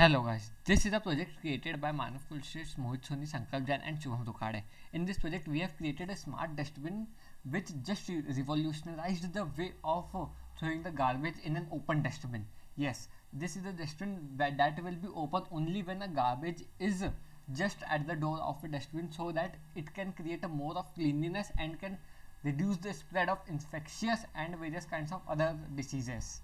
Hello guys, this is a project created by Manav Kulshresh, Mohit Soni, Sankalp Jain and Shubham Dukhade. In this project we have created a smart dustbin which just revolutionized the way of throwing the garbage in an open dustbin. Yes, this is a dustbin that will be open only when a garbage is just at the door of a dustbin, so that it can create a more of cleanliness and can reduce the spread of infectious and various kinds of other diseases.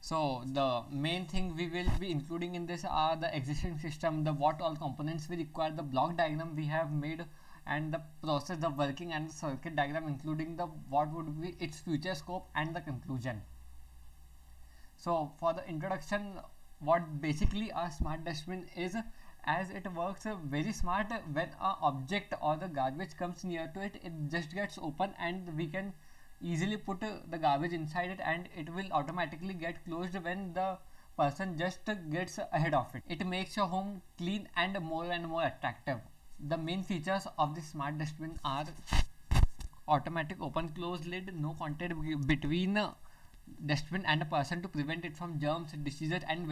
So the main thing we will be including in this are the existing system, the what all components we require, the block diagram we have made, and the process, the working and the circuit diagram, including the what would be its future scope and the conclusion. So for the introduction, what basically a smart dustbin is, as it works very smart. When a object or the garbage comes near to it, it just gets open and we can easily put the garbage inside it, and it will automatically get closed when the person just gets ahead of it. It makes your home clean and more attractive. The main features of the smart dustbin are automatic open close lid, no contact between dustbin and a person to prevent it from germs, diseases and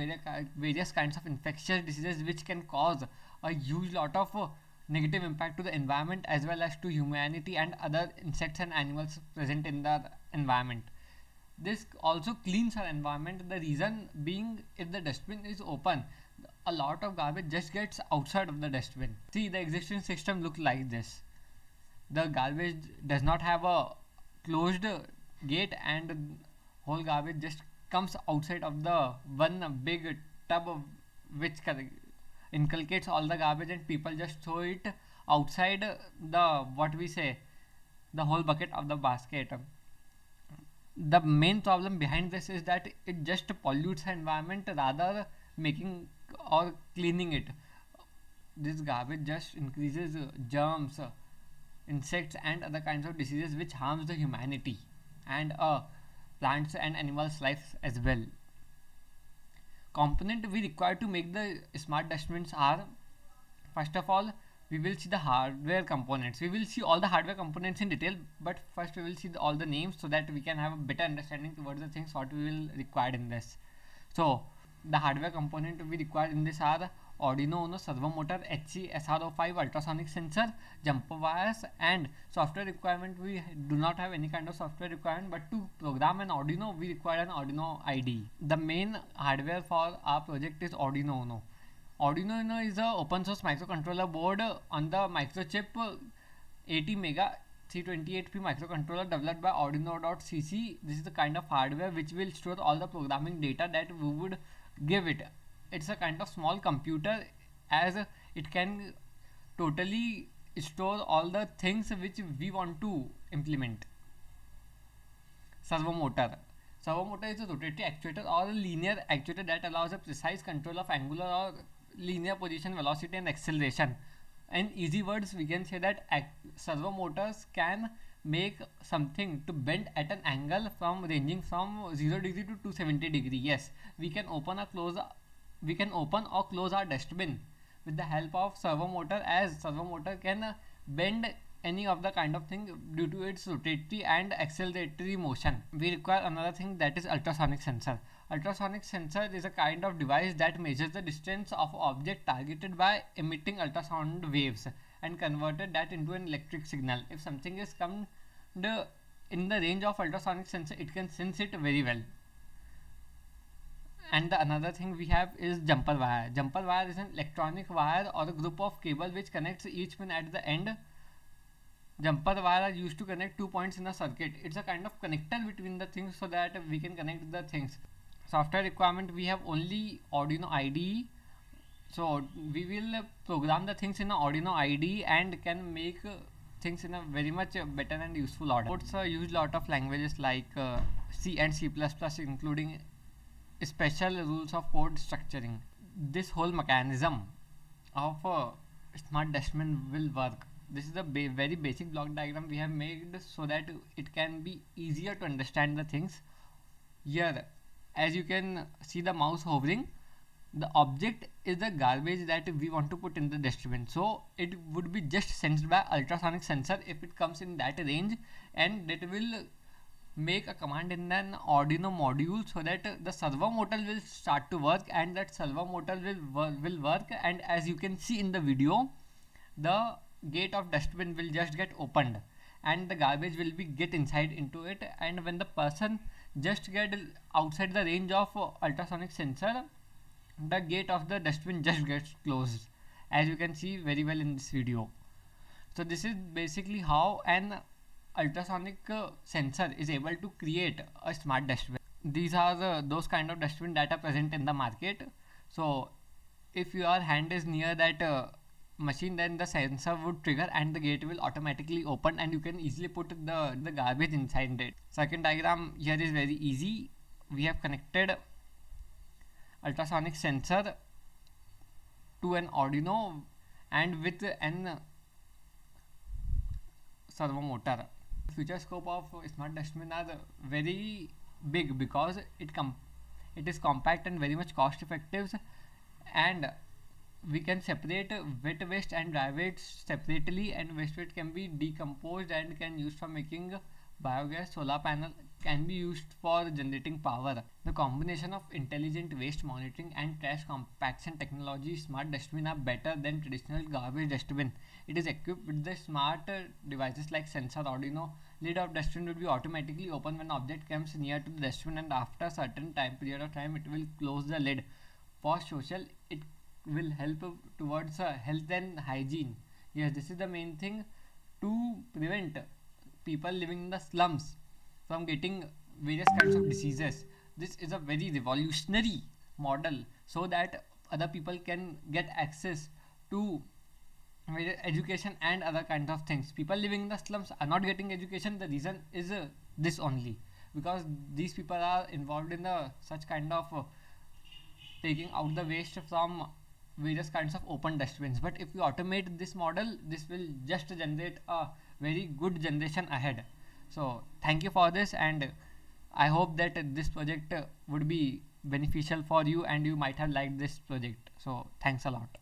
various kinds of infectious diseases which can cause a huge lot of negative impact to the environment as well as to humanity and other insects and animals present in the environment. This also cleans our environment. The reason being, if the dustbin is open, a lot of garbage just gets outside of the dustbin. See, the existing system looks like this. The garbage does not have a closed gate, and whole garbage just comes outside of the one big tub which inculcates all the garbage, and people just throw it outside the what we say the whole bucket of the basket. The main problem behind this is that it just pollutes the environment rather making or cleaning it. This garbage just increases germs, insects and other kinds of diseases which harms the humanity and plants and animals life as well. Component we require to make the smart dustbins are, first of all, we will see the hardware components. We will see all the hardware components in detail, but first we will see all the names so that we can have a better understanding towards the things what we will require in this. So the hardware component we require in this are Arduino Uno servo motor, HC SR05 ultrasonic sensor, jumper wires, and software requirement. We do not have any kind of software requirement, but to program an Arduino we require an Arduino IDE. The main hardware for our project is Arduino Uno. Arduino Uno is a open source microcontroller board on the microchip 80 mega 328p microcontroller developed by Arduino.cc. This is the kind of hardware which will store all the programming data that we would give it. It's a kind of small computer, as it can totally store all the things which we want to implement. Servo motor. Servo motor is a rotatory actuator or a linear actuator that allows a precise control of angular or linear position, velocity and acceleration. In easy words, we can say that servo motors can make something to bend at an angle from ranging from 0 degree to 270 degree. Yes, we can open or close our dustbin with the help of servo motor, as servo motor can bend any of the kind of thing due to its rotatory and acceleratory motion. We require another thing, that is ultrasonic sensor. Ultrasonic sensor is a kind of device that measures the distance of object targeted by emitting ultrasound waves and converted that into an electric signal. If something is come in the range of ultrasonic sensor, it can sense it very well. And the another thing we have is jumper wire. Jumper wire is an electronic wire or a group of cable which connects each pin at the end. Jumper wire are used to connect 2 points in a circuit. It's a kind of connector between the things so that we can connect the things. Software requirement, we have only Arduino IDE. So we will program the things in an Arduino IDE and can make things in a very much better and useful order. It's a huge lot of languages like C and C++, including special rules of code structuring. This whole mechanism of smart dustbin will work. This is the very basic block diagram we have made so that it can be easier to understand the things. Here, as you can see the mouse hovering, the object is the garbage that we want to put in the dustbin. So it would be just sensed by ultrasonic sensor if it comes in that range, and it will make a command in an Arduino module so that the servo motor will start to work, and that servo motor will work, and as you can see in the video, the gate of dustbin will just get opened and the garbage will be get inside into it, and when the person just get outside the range of ultrasonic sensor, the gate of the dustbin just gets closed, as you can see very well in this video. So this is basically how an ultrasonic sensor is able to create a smart dustbin. These are those kind of dustbin that are present in the market. So if your hand is near that machine, then the sensor would trigger and the gate will automatically open, and you can easily put the garbage inside it. Second diagram here is very easy. We have connected ultrasonic sensor to an Arduino and with an servo motor. Future scope of smart dustbin are very big because it is compact and very much cost effective, and we can separate wet waste and dry waste separately, and waste waste can be decomposed and can use for making biogas. Solar panel can be used for generating power. The combination of intelligent waste monitoring and trash compaction technology, smart dustbin are better than traditional garbage dustbin. It is equipped with the smart devices like sensor. Arduino lid of dustbin will be automatically open when object comes near to the dustbin, and after a certain time period of time it will close the lid. For social, it will help towards health and hygiene. Yes, this is the main thing to prevent people living in the slums from getting various kinds of diseases. This is a very revolutionary model so that other people can get access to education and other kinds of things. People living in the slums are not getting education. The reason is this only, because these people are involved in the such kind of taking out the waste from various kinds of open dustbins. But if we automate this model, this will just generate a very good generation ahead. So thank you for this, and I hope that this project would be beneficial for you and you might have liked this project. So thanks a lot.